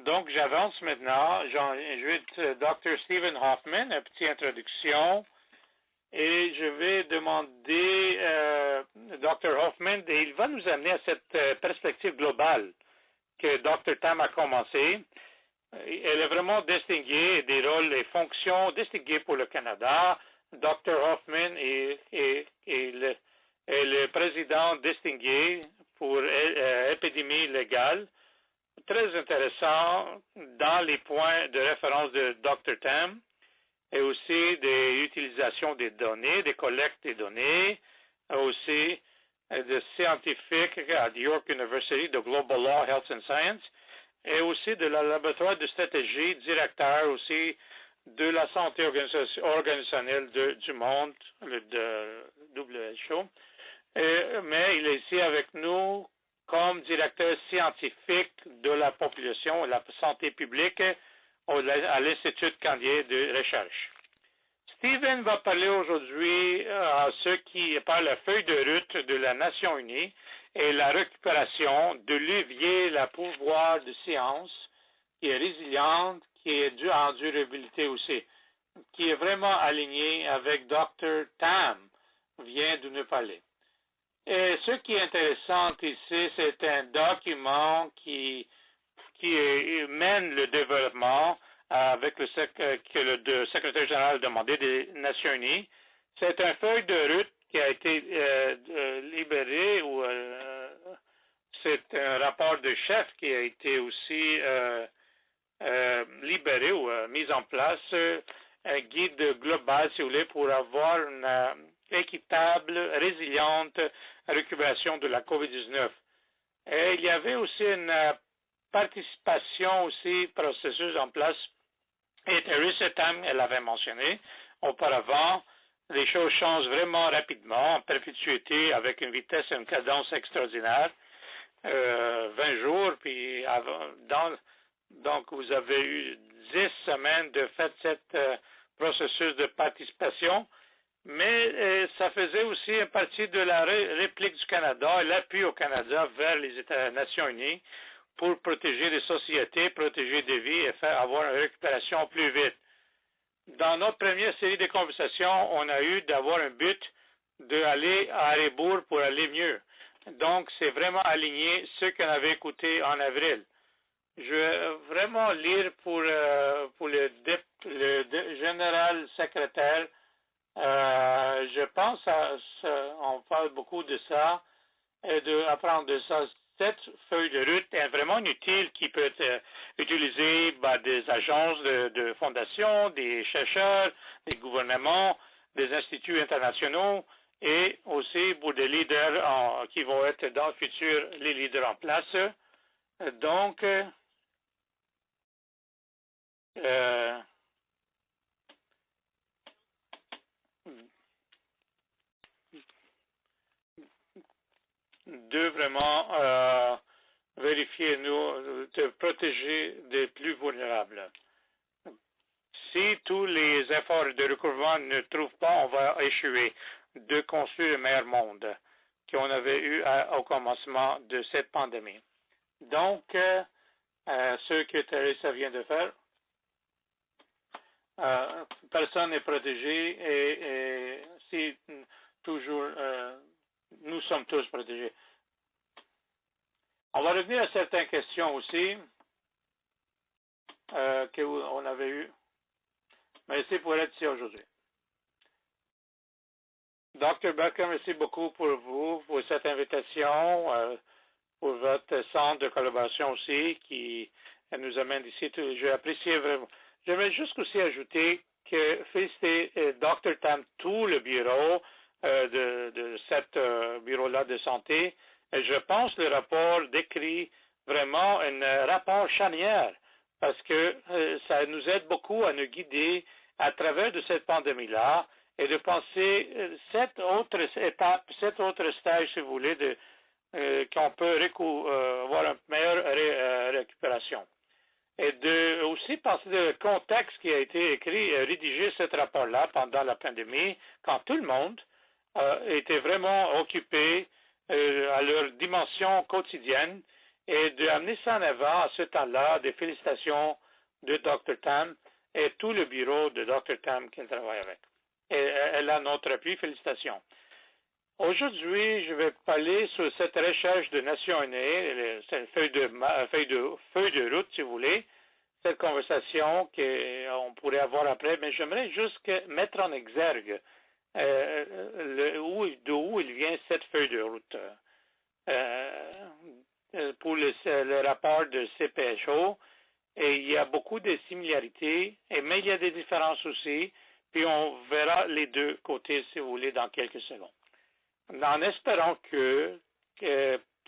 Donc, j'avance maintenant. Je vais être Dr. Stephen Hoffman, une petite introduction. Et je vais demander Dr. Hoffman, et il va nous amener à cette perspective globale que Dr. Tam a commencé. Elle est vraiment distinguée, des rôles et fonctions distinguées pour le Canada. Dr. Hoffman est le président distingué pour épidémie légale. Très intéressant dans les points de référence de Dr. Tam et aussi des utilisations des données, des collectes des données, aussi de scientifiques à York University de Global Law, Health and Science, et aussi de la laboratoire de stratégie, directeur aussi de la santé organisationnelle du monde, le WHO. Mais il est ici avec nous comme directeur scientifique de la population et la santé publique à l'Institut canadien de recherche. Stephen va parler aujourd'hui à ceux qui par la feuille de route de la Nations unies et la récupération de levier, la pouvoir de science qui est résiliente, qui est en durabilité aussi, qui est vraiment aligné avec Dr. Tam vient de nous parler. Et ce qui est intéressant ici, c'est un document qui mène le développement avec le secrétaire général demandé des Nations unies. C'est un feuille de route qui a été libéré ou c'est un rapport de chef qui a été aussi libéré ou mis en place, un guide global, si vous voulez, pour avoir une équitable, résiliente récupération de la COVID-19. Et il y avait aussi une participation aussi, processus en place. Et Theresa Tam, elle avait mentionné auparavant, les choses changent vraiment rapidement, en perpétuité, avec une vitesse et une cadence extraordinaire. 20 jours, puis donc vous avez eu 10 semaines de fait cet processus de participation, mais ça faisait aussi une partie de la réplique du Canada et l'appui au Canada vers les Nations unies pour protéger les sociétés, protéger des vies et faire avoir une récupération plus vite. Dans notre première série de conversations, on a eu d'avoir un but d'aller à rebours pour aller mieux. Donc, c'est vraiment aligné ce qu'on avait écouté en avril. Je vais vraiment lire pour le général secrétaire. Je pense on parle beaucoup de ça et d'apprendre de ça. Cette feuille de route est vraiment utile qui peut être utilisée par des agences de fondation, des chercheurs, des gouvernements, des instituts internationaux et aussi pour des leaders qui vont être dans le futur les leaders en place. Donc, de vraiment vérifier, de protéger les plus vulnérables. Si tous les efforts de recouvrement ne trouvent pas, on va échouer de construire le meilleur monde qu'on avait eu au commencement de cette pandémie. Donc, ce que Theresa vient de faire, personne n'est protégé et si toujours, nous sommes tous protégés. On va revenir à certaines questions aussi qu'on avait eues. Merci pour être ici aujourd'hui. Dr. Becker, merci beaucoup pour cette invitation, pour votre centre de collaboration aussi qui nous amène ici. Je l'apprécie vraiment. J'aimerais juste aussi ajouter que féliciter Dr. Tam, tout le bureau de cette bureau-là de santé. Et je pense que le rapport décrit vraiment un rapport charnière parce que ça nous aide beaucoup à nous guider à travers de cette pandémie-là et de penser cette autre étape, cet autre stage, si vous voulez, qu'on peut avoir une meilleure récupération. Et de aussi penser du contexte qui a été écrit, rédigé ce rapport-là pendant la pandémie, quand tout le monde était vraiment occupé à leur dimension quotidienne et d'amener ça en avant à ce temps-là, des félicitations de Dr. Tam et tout le bureau de Dr. Tam qu'elle travaille avec. Et elle a notre appui, félicitations. Aujourd'hui, je vais parler sur cette recherche de Nations Unies, cette feuille de route, si vous voulez, cette conversation qu'on pourrait avoir après, mais j'aimerais juste mettre en exergue d'où il vient cette feuille de route. Pour le rapport de CPHO, et il y a beaucoup de similarités, mais il y a des différences aussi, puis on verra les deux côtés, si vous voulez, dans quelques secondes. En espérant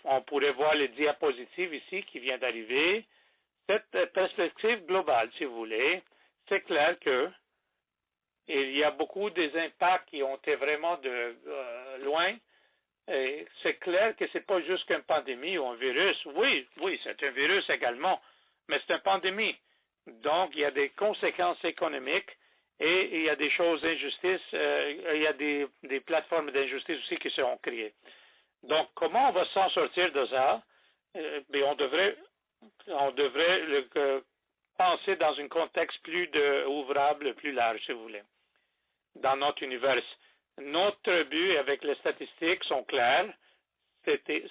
on pourrait voir les diapositives ici qui viennent d'arriver, cette perspective globale, si vous voulez, c'est clair que il y a beaucoup des impacts qui ont été vraiment de loin. Et c'est clair que c'est pas juste qu'une pandémie ou un virus. Oui, c'est un virus également, mais c'est une pandémie. Donc, il y a des conséquences économiques et il y a des choses d'injustice, il y a des plateformes d'injustice aussi qui seront créées. Donc, comment on va s'en sortir de ça? On devrait penser dans un contexte plus ouvrable, plus large, si vous voulez, dans notre univers. Notre but avec les statistiques sont clairs.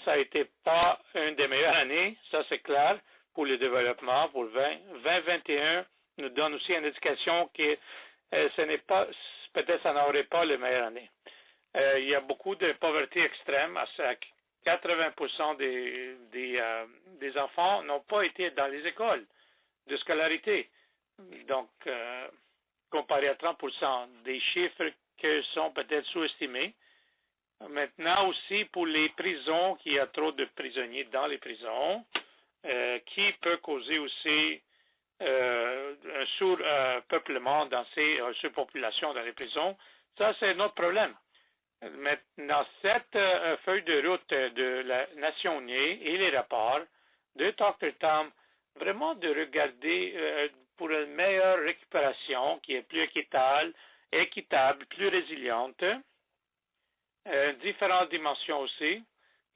Ça a été pas une des meilleures années, ça c'est clair, pour le développement, pour 2021 nous donne aussi une indication que ce n'est pas, peut-être ça n'aurait pas les meilleures années. Il y a beaucoup de pauvreté extrême. 80% des enfants n'ont pas été dans les écoles de scolarité. Donc, comparé à 30%, des chiffres qui sont peut-être sous-estimés. Maintenant aussi, pour les prisons, qu'il y a trop de prisonniers dans les prisons, qui peut causer aussi un surpeuplement dans ces surpopulations dans les prisons. Ça, c'est notre problème. Maintenant, cette feuille de route de la Nation Unie et les rapports de Dr. Tam, vraiment de regarder pour une meilleure récupération qui est plus équitable, plus résiliente, différentes dimensions aussi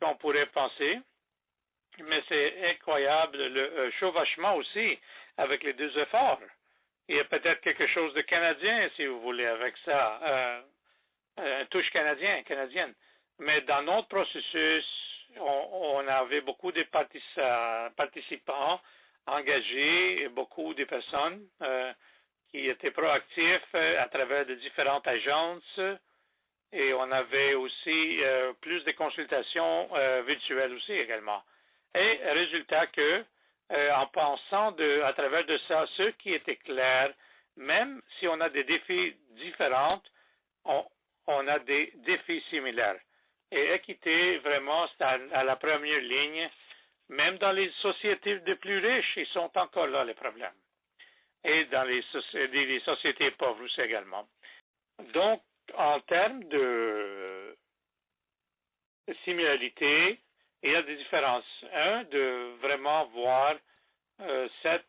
qu'on pourrait penser. Mais c'est incroyable le chevauchement aussi avec les deux efforts. Il y a peut-être quelque chose de canadien, si vous voulez, avec ça, une touche canadienne. Mais dans notre processus, on avait beaucoup de participants engagés, et beaucoup de personnes qui étaient proactifs à travers de différentes agences. Et on avait aussi plus de consultations virtuelles aussi également. Et résultat que, en pensant à travers de ça, ce qui était clair, même si on a des défis différents, on a des défis similaires. Et équité, vraiment, c'est à la première ligne. Même dans les sociétés de plus riches, ils sont encore là, les problèmes. Et dans les sociétés pauvres aussi également. Donc, en termes de similarité, il y a des différences. De vraiment voir cette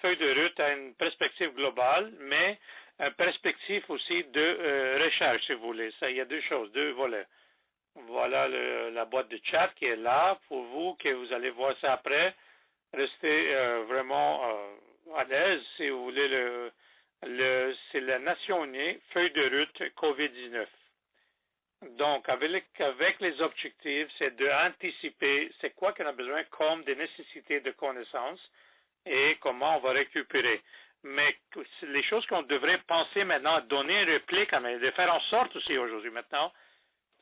feuille de route a une perspective globale, mais une perspective aussi de recherche, si vous voulez. Ça, il y a deux choses, deux volets. Voilà la boîte de chat qui est là pour vous, que vous allez voir ça après. Restez vraiment à l'aise, si vous voulez. C'est la Nation Unie, feuille de route COVID-19. Donc, avec les objectifs, c'est d'anticiper c'est quoi qu'on a besoin comme des nécessités de connaissances et comment on va récupérer. Mais les choses qu'on devrait penser maintenant, donner une réplique, mais de faire en sorte aussi aujourd'hui maintenant,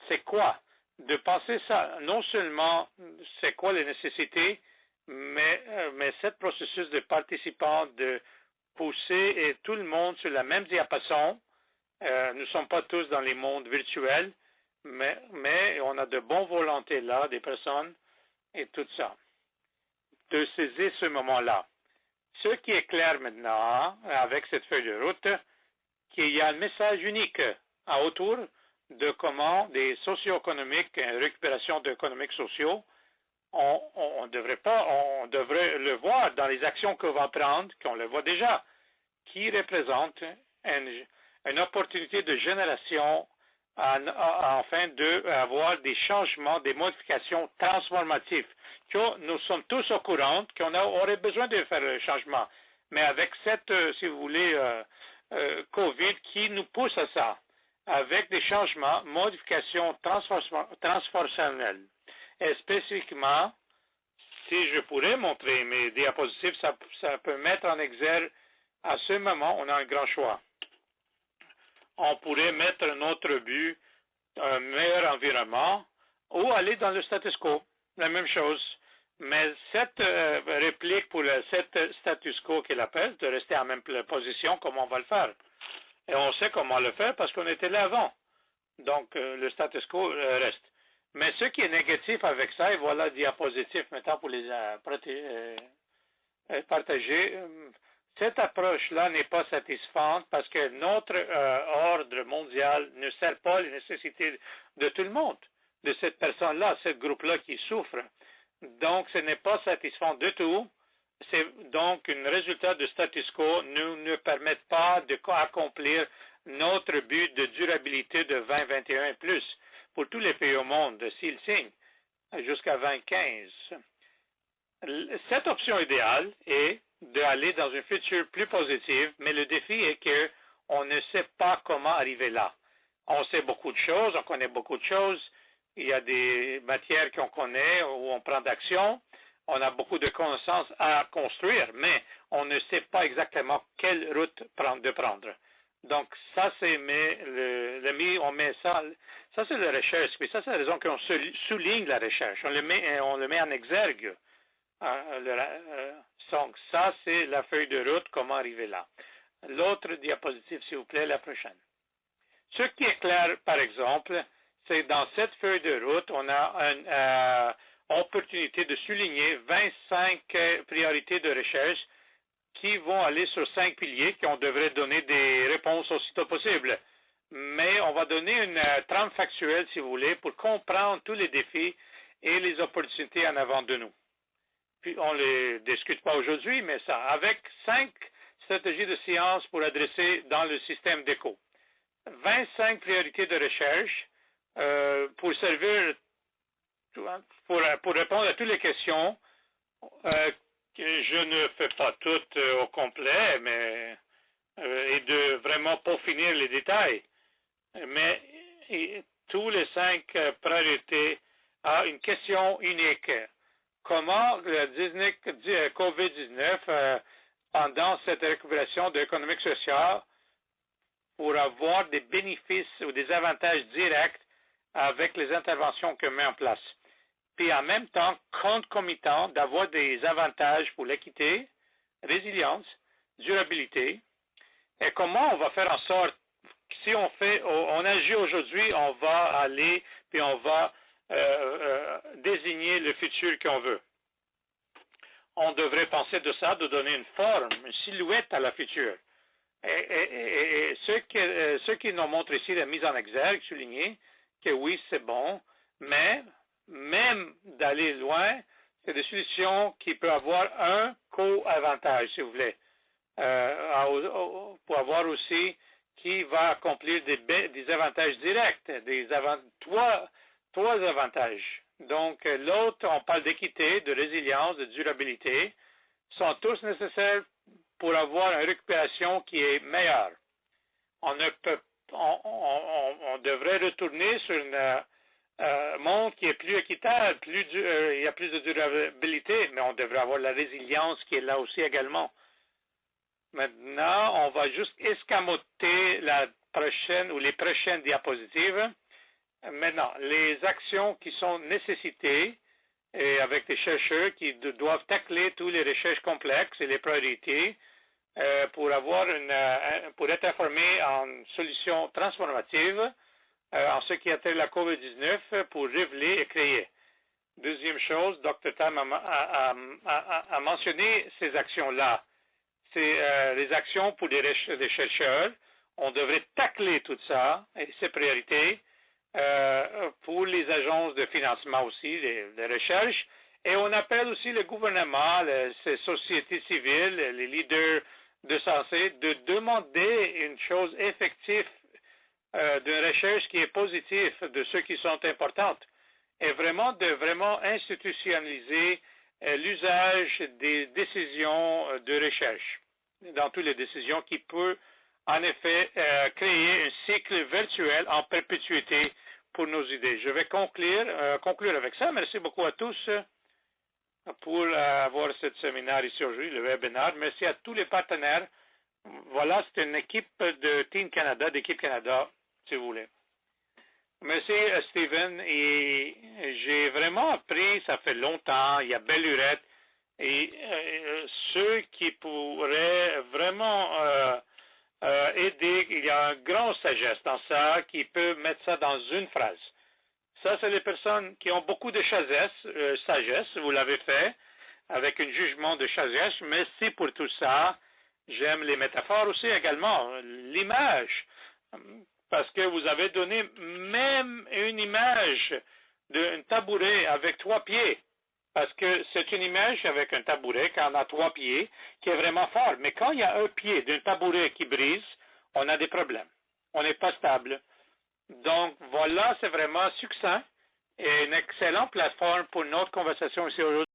c'est quoi? De penser ça, non seulement c'est quoi les nécessités, mais cet processus de participants, de pousser et tout le monde sur la même diapason. Nous ne sommes pas tous dans les mondes virtuels, mais on a de bonnes volontés là, des personnes et tout ça. De saisir ce moment-là. Ce qui est clair maintenant, avec cette feuille de route, qu'il y a un message unique autour de comment des socio-économiques, récupération d'économiques sociaux, on devrait le voir dans les actions qu'on va prendre, qu'on le voit déjà, qui représente une opportunité de génération afin d'avoir des changements, des modifications transformatives. Que nous sommes tous au courant qu'on aurait besoin de faire le changement. Mais avec cette, si vous voulez, COVID qui nous pousse à ça, avec des changements, modifications transformationnelles. Et spécifiquement, si je pourrais montrer mes diapositives, ça peut mettre en exergue, à ce moment, on a un grand choix. On pourrait mettre notre but, un meilleur environnement, ou aller dans le status quo, la même chose. Mais cette réplique pour cette status quo qu'il appelle, de rester en même position, comment on va le faire? Et on sait comment le faire parce qu'on était là avant. Donc, le status quo reste. Mais ce qui est négatif avec ça, et voilà le diapositive maintenant pour les partager, cette approche-là n'est pas satisfaisante parce que notre ordre mondial ne sert pas les nécessités de tout le monde, de cette personne-là, ce groupe-là qui souffre. Donc, ce n'est pas satisfaisant du tout. C'est donc un résultat de status quo ne permet pas d'accomplir notre but de durabilité de 2021 et plus pour tous les pays au monde, s'ils signent, jusqu'à 2015. Cette option idéale est d'aller dans un futur plus positif, mais le défi est qu'on ne sait pas comment arriver là. On sait beaucoup de choses, on connaît beaucoup de choses, il y a des matières qu'on connaît où on prend d'action, on a beaucoup de connaissances à construire, mais on ne sait pas exactement quelle route prendre. Donc, ça, c'est, on met ça c'est la recherche, puis ça, c'est la raison qu'on souligne la recherche, on le met en exergue. Donc, ça, c'est la feuille de route, comment arriver là. L'autre diapositive, s'il vous plaît, la prochaine. Ce qui est clair, par exemple, c'est dans cette feuille de route, on a une opportunité de souligner 25 priorités de recherche qui vont aller sur 5 piliers qu'on devrait donner des réponses aussitôt possible. Mais on va donner une trame factuelle, si vous voulez, pour comprendre tous les défis et les opportunités en avant de nous. Puis on ne les discute pas aujourd'hui, mais ça, avec 5 stratégies de science pour adresser dans le système d'éco. 25 priorités de recherche pour servir, pour répondre à toutes les questions. Je ne fais pas toutes au complet, mais et de vraiment peaufiner les détails. Mais tous les 5 priorités ont une question unique. Comment le COVID-19, pendant cette récupération de l'économie sociale, pour avoir des bénéfices ou des avantages directs avec les interventions qu'on met en place. Puis en même temps, concomitant d'avoir des avantages pour l'équité, résilience, durabilité. Et comment on va faire en sorte, si on agit aujourd'hui, on va aller, puis on va désigner le futur qu'on veut. On devrait penser de ça, de donner une forme, une silhouette à la future. Et ce qui nous montre ici la mise en exergue, souligner que oui, c'est bon, mais même d'aller loin, c'est des solutions qui peuvent avoir un co-avantage, si vous voulez, pour avoir aussi qui va accomplir des avantages directs, trois avantages. Donc, l'autre, on parle d'équité, de résilience, de durabilité, sont tous nécessaires pour avoir une récupération qui est meilleure. On devrait retourner sur un monde qui est plus équitable, il y a plus de durabilité, mais on devrait avoir la résilience qui est là aussi également. Maintenant, on va juste escamoter la prochaine ou les prochaines diapositives. Maintenant, les actions qui sont nécessitées et avec des chercheurs qui doivent tacler toutes les recherches complexes et les priorités pour être informés en solutions transformatives en ce qui a trait à la COVID-19 pour révéler et créer. Deuxième chose, Dr. Tam a mentionné ces actions-là. C'est les actions pour les chercheurs. On devrait tacler tout ça et ces priorités pour les agences de financement aussi, les recherches. Et on appelle aussi le gouvernement, les sociétés civiles, les leaders de santé, de demander une chose effective d'une recherche qui est positive, de ceux qui sont importantes, est vraiment de vraiment institutionnaliser l'usage des décisions de recherche dans toutes les décisions qui peut en effet créer un cycle virtuel en perpétuité pour nos idées. Je vais conclure avec ça. Merci beaucoup à tous pour avoir ce séminaire ici aujourd'hui, le webinaire. Merci à tous les partenaires. Voilà, c'est une équipe de Team Canada, d'équipe Canada, si vous voulez. Merci Steven, et j'ai vraiment appris, ça fait longtemps, il y a belle lurette, et ceux qui pourraient vraiment aider, il y a un grand sagesse dans ça, qui peut mettre ça dans une phrase. Ça, c'est les personnes qui ont beaucoup de sagesse, vous l'avez fait, avec un jugement de sagesse. Merci pour tout ça. J'aime les métaphores aussi également. L'image, parce que vous avez donné même une image d'un tabouret avec 3 pieds. Parce que c'est une image avec un tabouret quand on a 3 pieds qui est vraiment fort. Mais quand il y a un pied d'un tabouret qui brise, on a des problèmes. On n'est pas stable. Donc voilà, c'est vraiment succinct et une excellente plateforme pour notre conversation ici aujourd'hui.